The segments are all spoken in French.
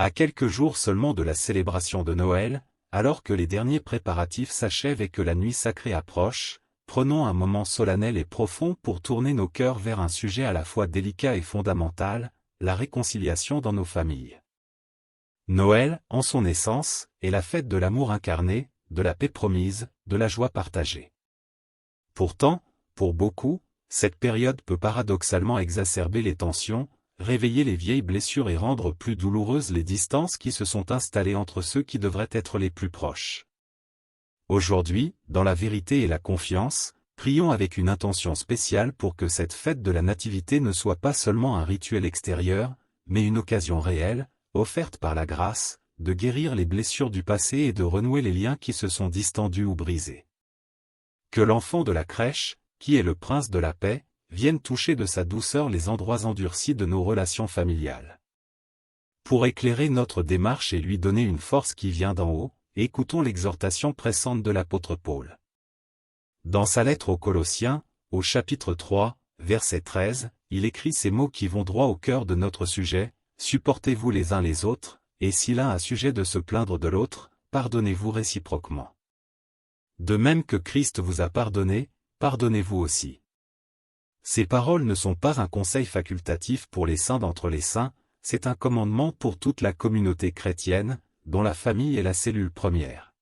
À quelques jours seulement de la célébration de Noël, alors que les derniers préparatifs s'achèvent et que la nuit sacrée approche, prenons un moment solennel et profond pour tourner nos cœurs vers un sujet à la fois délicat et fondamental, la réconciliation dans nos familles. Noël, en son essence, est la fête de l'amour incarné, de la paix promise, de la joie partagée. Pourtant, pour beaucoup, cette période peut paradoxalement exacerber les tensions, réveiller les vieilles blessures et rendre plus douloureuses les distances qui se sont installées entre ceux qui devraient être les plus proches. Aujourd'hui, dans la vérité et la confiance, prions avec une intention spéciale pour que cette fête de la Nativité ne soit pas seulement un rituel extérieur, mais une occasion réelle, offerte par la grâce, de guérir les blessures du passé et de renouer les liens qui se sont distendus ou brisés. Que l'enfant de la crèche, qui est le prince de la paix, vienne toucher de sa douceur les endroits endurcis de nos relations familiales. Pour éclairer notre démarche et lui donner une force qui vient d'en haut, écoutons l'exhortation pressante de l'apôtre Paul. Dans sa lettre aux Colossiens, au chapitre 3, verset 13, il écrit ces mots qui vont droit au cœur de notre sujet: « Supportez-vous les uns les autres, et si l'un a sujet de se plaindre de l'autre, pardonnez-vous réciproquement. De même que Christ vous a pardonné, pardonnez-vous aussi. » Ces paroles ne sont pas un conseil facultatif pour les saints d'entre les saints, c'est un commandement pour toute la communauté chrétienne, dont la famille est la cellule première.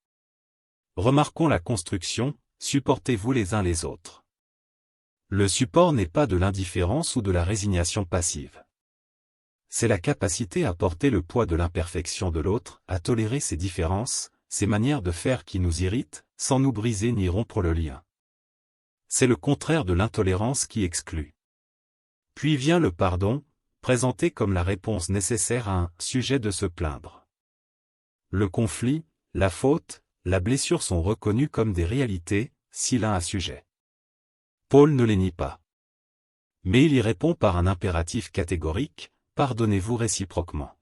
Remarquons la construction: supportez-vous les uns les autres. Le support n'est pas de l'indifférence ou de la résignation passive. C'est la capacité à porter le poids de l'imperfection de l'autre, à tolérer ses différences, ses manières de faire qui nous irritent, sans nous briser ni rompre le lien. C'est le contraire de l'intolérance qui exclut. Puis vient le pardon, présenté comme la réponse nécessaire à un sujet de se plaindre. Le conflit, la faute, la blessure sont reconnus comme des réalités, si l'un a sujet. Paul ne les nie pas. Mais il y répond par un impératif catégorique: pardonnez-vous réciproquement.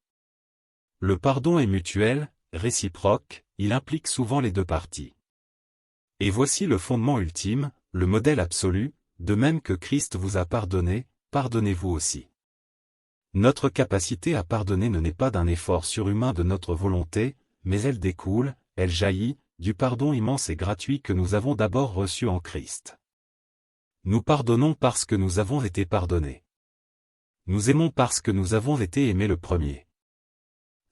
Le pardon est mutuel, réciproque, il implique souvent les deux parties. Et voici le fondement ultime, le modèle absolu: de même que Christ vous a pardonné, pardonnez-vous aussi. Notre capacité à pardonner ne naît pas d'un effort surhumain de notre volonté, mais elle découle, elle jaillit, du pardon immense et gratuit que nous avons d'abord reçu en Christ. Nous pardonnons parce que nous avons été pardonnés. Nous aimons parce que nous avons été aimés le premier.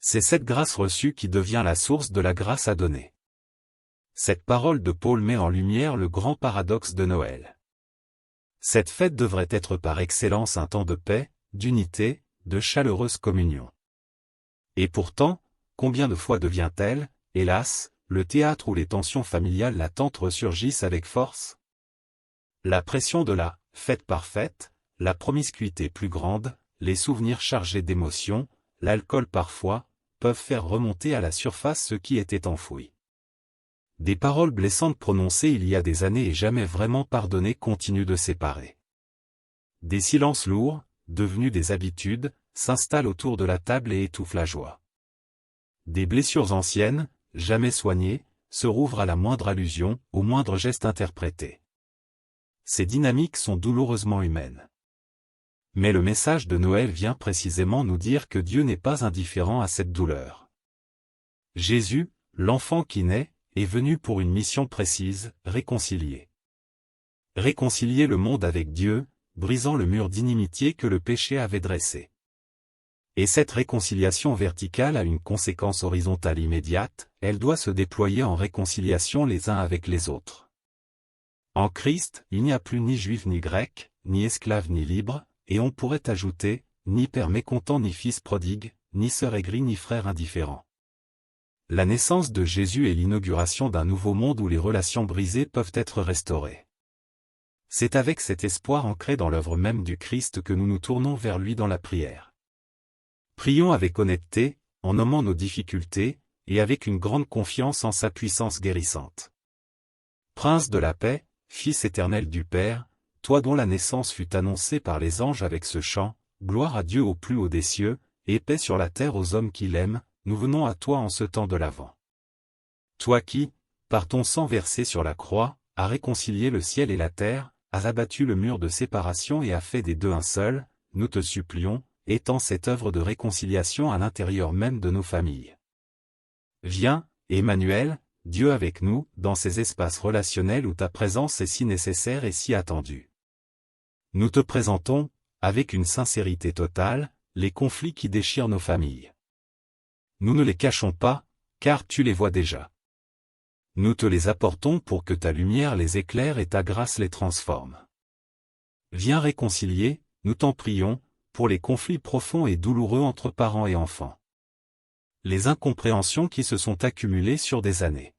C'est cette grâce reçue qui devient la source de la grâce à donner. Cette parole de Paul met en lumière le grand paradoxe de Noël. Cette fête devrait être par excellence un temps de paix, d'unité, de chaleureuse communion. Et pourtant, combien de fois devient-elle, hélas, le théâtre où les tensions familiales latentes ressurgissent avec force? La pression de la fête parfaite, la promiscuité plus grande, les souvenirs chargés d'émotions, l'alcool parfois, peuvent faire remonter à la surface ce qui était enfoui. Des paroles blessantes prononcées il y a des années et jamais vraiment pardonnées continuent de séparer. Des silences lourds, devenus des habitudes, s'installent autour de la table et étouffent la joie. Des blessures anciennes, jamais soignées, se rouvrent à la moindre allusion, au moindre geste interprété. Ces dynamiques sont douloureusement humaines. Mais le message de Noël vient précisément nous dire que Dieu n'est pas indifférent à cette douleur. Jésus, l'enfant qui naît, est venu pour une mission précise: réconcilier. Réconcilier le monde avec Dieu, brisant le mur d'inimitié que le péché avait dressé. Et cette réconciliation verticale a une conséquence horizontale immédiate, elle doit se déployer en réconciliation les uns avec les autres. En Christ, il n'y a plus ni juif ni grec, ni esclave ni libre, et on pourrait ajouter, ni père mécontent ni fils prodigue, ni sœur aigrie ni frère indifférent. La naissance de Jésus est l'inauguration d'un nouveau monde où les relations brisées peuvent être restaurées. C'est avec cet espoir ancré dans l'œuvre même du Christ que nous nous tournons vers lui dans la prière. Prions avec honnêteté, en nommant nos difficultés, et avec une grande confiance en sa puissance guérissante. Prince de la paix, Fils éternel du Père, toi dont la naissance fut annoncée par les anges avec ce chant: gloire à Dieu au plus haut des cieux, et paix sur la terre aux hommes qui l'aiment, nous venons à toi en ce temps de l'Avent. Toi qui, par ton sang versé sur la croix, as réconcilié le ciel et la terre, as abattu le mur de séparation et as fait des deux un seul, nous te supplions, étant cette œuvre de réconciliation à l'intérieur même de nos familles. Viens, Emmanuel, Dieu avec nous, dans ces espaces relationnels où ta présence est si nécessaire et si attendue. Nous te présentons, avec une sincérité totale, les conflits qui déchirent nos familles. Nous ne les cachons pas, car tu les vois déjà. Nous te les apportons pour que ta lumière les éclaire et ta grâce les transforme. Viens réconcilier, nous t'en prions, pour les conflits profonds et douloureux entre parents et enfants. Les incompréhensions qui se sont accumulées sur des années.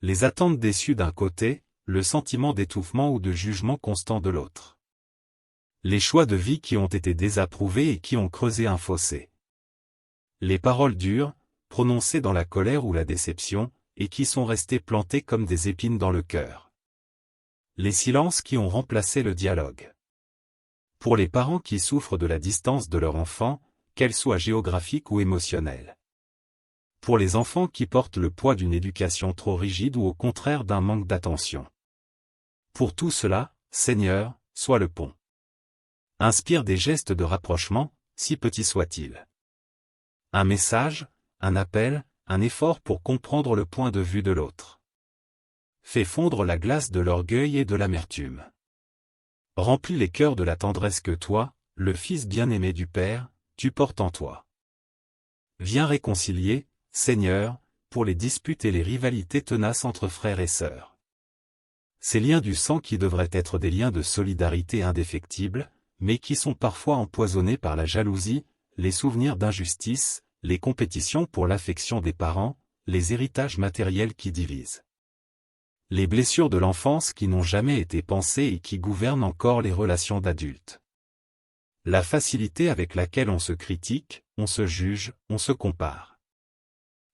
Les attentes déçues d'un côté, le sentiment d'étouffement ou de jugement constant de l'autre. Les choix de vie qui ont été désapprouvés et qui ont creusé un fossé. Les paroles dures, prononcées dans la colère ou la déception, et qui sont restées plantées comme des épines dans le cœur. Les silences qui ont remplacé le dialogue. Pour les parents qui souffrent de la distance de leur enfant, qu'elle soit géographique ou émotionnelle. Pour les enfants qui portent le poids d'une éducation trop rigide ou au contraire d'un manque d'attention. Pour tout cela, Seigneur, sois le pont. Inspire des gestes de rapprochement, si petits soient-ils. Un message, un appel, un effort pour comprendre le point de vue de l'autre. Fais fondre la glace de l'orgueil et de l'amertume. Remplis les cœurs de la tendresse que toi, le Fils bien-aimé du Père, tu portes en toi. Viens réconcilier, Seigneur, pour les disputes et les rivalités tenaces entre frères et sœurs. Ces liens du sang qui devraient être des liens de solidarité indéfectibles, mais qui sont parfois empoisonnés par la jalousie, les souvenirs d'injustice, les compétitions pour l'affection des parents, les héritages matériels qui divisent. Les blessures de l'enfance qui n'ont jamais été pensées et qui gouvernent encore les relations d'adultes. La facilité avec laquelle on se critique, on se juge, on se compare.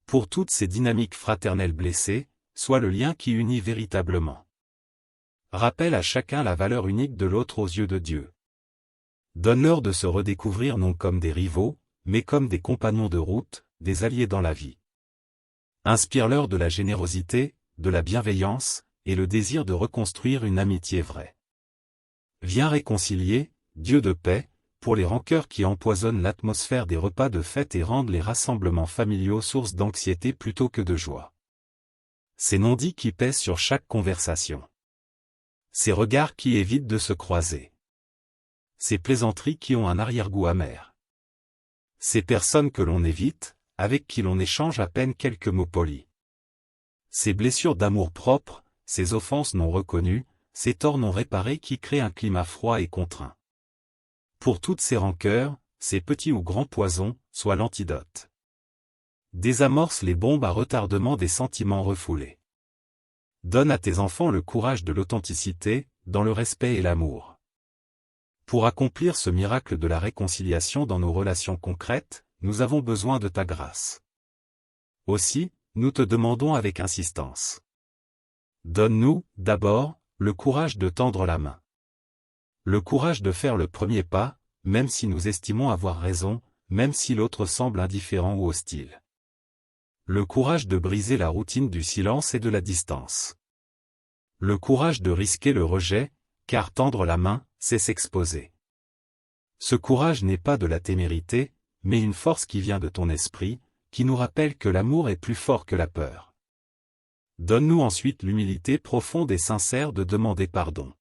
Pour toutes ces dynamiques fraternelles blessées, soit le lien qui unit véritablement. Rappelle à chacun la valeur unique de l'autre aux yeux de Dieu. Donne-leur de se redécouvrir non comme des rivaux, mais comme des compagnons de route, des alliés dans la vie. Inspire-leur de la générosité, de la bienveillance, et le désir de reconstruire une amitié vraie. Viens réconcilier, Dieu de paix, pour les rancœurs qui empoisonnent l'atmosphère des repas de fête et rendent les rassemblements familiaux source d'anxiété plutôt que de joie. Ces non-dits qui pèsent sur chaque conversation. Ces regards qui évitent de se croiser. Ces plaisanteries qui ont un arrière-goût amer. Ces personnes que l'on évite, avec qui l'on échange à peine quelques mots polis. Ces blessures d'amour-propre, ces offenses non reconnues, ces torts non réparés qui créent un climat froid et contraint. Pour toutes ces rancœurs, ces petits ou grands poisons, soient l'antidote. Désamorce les bombes à retardement des sentiments refoulés. Donne à tes enfants le courage de l'authenticité, dans le respect et l'amour. Pour accomplir ce miracle de la réconciliation dans nos relations concrètes, nous avons besoin de ta grâce. Aussi, nous te demandons avec insistance. Donne-nous, d'abord, le courage de tendre la main. Le courage de faire le premier pas, même si nous estimons avoir raison, même si l'autre semble indifférent ou hostile. Le courage de briser la routine du silence et de la distance. Le courage de risquer le rejet, car tendre la main, c'est s'exposer. Ce courage n'est pas de la témérité, mais une force qui vient de ton esprit, qui nous rappelle que l'amour est plus fort que la peur. Donne-nous ensuite l'humilité profonde et sincère de demander pardon.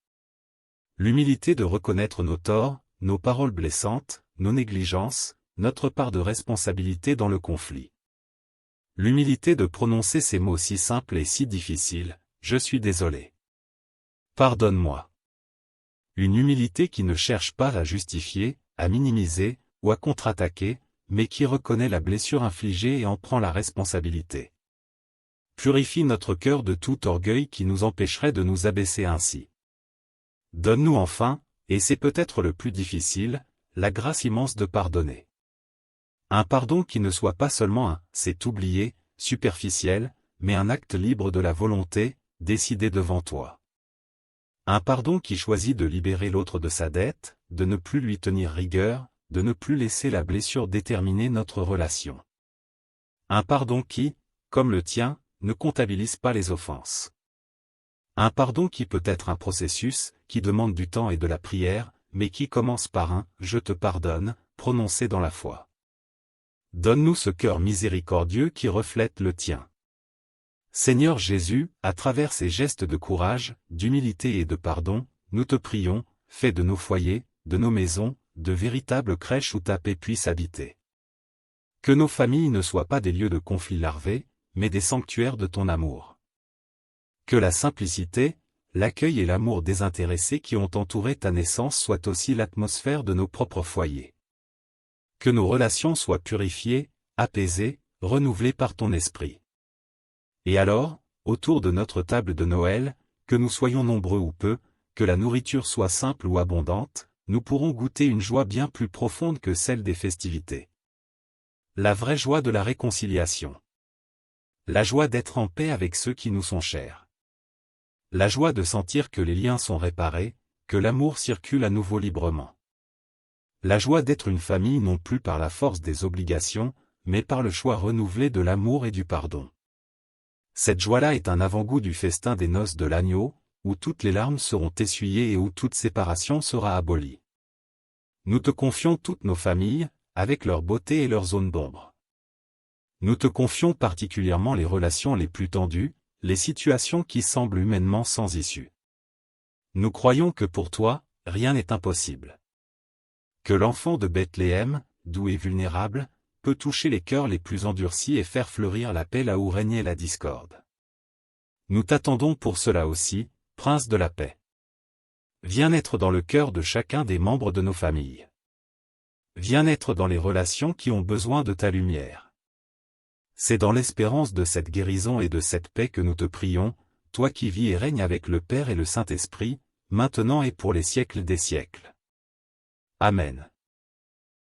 L'humilité de reconnaître nos torts, nos paroles blessantes, nos négligences, notre part de responsabilité dans le conflit. L'humilité de prononcer ces mots si simples et si difficiles, je suis désolé. Pardonne-moi. Une humilité qui ne cherche pas à justifier, à minimiser, ou à contre-attaquer, mais qui reconnaît la blessure infligée et en prend la responsabilité. Purifie notre cœur de tout orgueil qui nous empêcherait de nous abaisser ainsi. Donne-nous enfin, et c'est peut-être le plus difficile, la grâce immense de pardonner. Un pardon qui ne soit pas seulement un « c'est oublié » superficiel, mais un acte libre de la volonté, décidé devant toi. Un pardon qui choisit de libérer l'autre de sa dette, de ne plus lui tenir rigueur, de ne plus laisser la blessure déterminer notre relation. Un pardon qui, comme le tien, ne comptabilise pas les offenses. Un pardon qui peut être un processus, qui demande du temps et de la prière, mais qui commence par un « je te pardonne », prononcées dans la foi. Donne-nous ce cœur miséricordieux qui reflète le tien. Seigneur Jésus, à travers ces gestes de courage, d'humilité et de pardon, nous te prions, fais de nos foyers, de nos maisons, de véritables crèches où ta paix puisse habiter. Que nos familles ne soient pas des lieux de conflits larvés, mais des sanctuaires de ton amour. Que la simplicité, l'accueil et l'amour désintéressé qui ont entouré ta naissance soient aussi l'atmosphère de nos propres foyers. Que nos relations soient purifiées, apaisées, renouvelées par ton esprit. Et alors, autour de notre table de Noël, que nous soyons nombreux ou peu, que la nourriture soit simple ou abondante, nous pourrons goûter une joie bien plus profonde que celle des festivités. La vraie joie de la réconciliation. La joie d'être en paix avec ceux qui nous sont chers. La joie de sentir que les liens sont réparés, que l'amour circule à nouveau librement. La joie d'être une famille non plus par la force des obligations, mais par le choix renouvelé de l'amour et du pardon. Cette joie-là est un avant-goût du festin des noces de l'agneau, où toutes les larmes seront essuyées et où toute séparation sera abolie. Nous te confions toutes nos familles, avec leur beauté et leurs zones d'ombre. Nous te confions particulièrement les relations les plus tendues, les situations qui semblent humainement sans issue. Nous croyons que pour toi, rien n'est impossible. Que l'enfant de Bethléem, doux et vulnérable, peut toucher les cœurs les plus endurcis et faire fleurir la paix là où régnait la discorde. Nous t'attendons pour cela aussi, Prince de la paix. Viens naître dans le cœur de chacun des membres de nos familles. Viens naître dans les relations qui ont besoin de ta lumière. C'est dans l'espérance de cette guérison et de cette paix que nous te prions, toi qui vis et règnes avec le Père et le Saint-Esprit, maintenant et pour les siècles des siècles. Amen.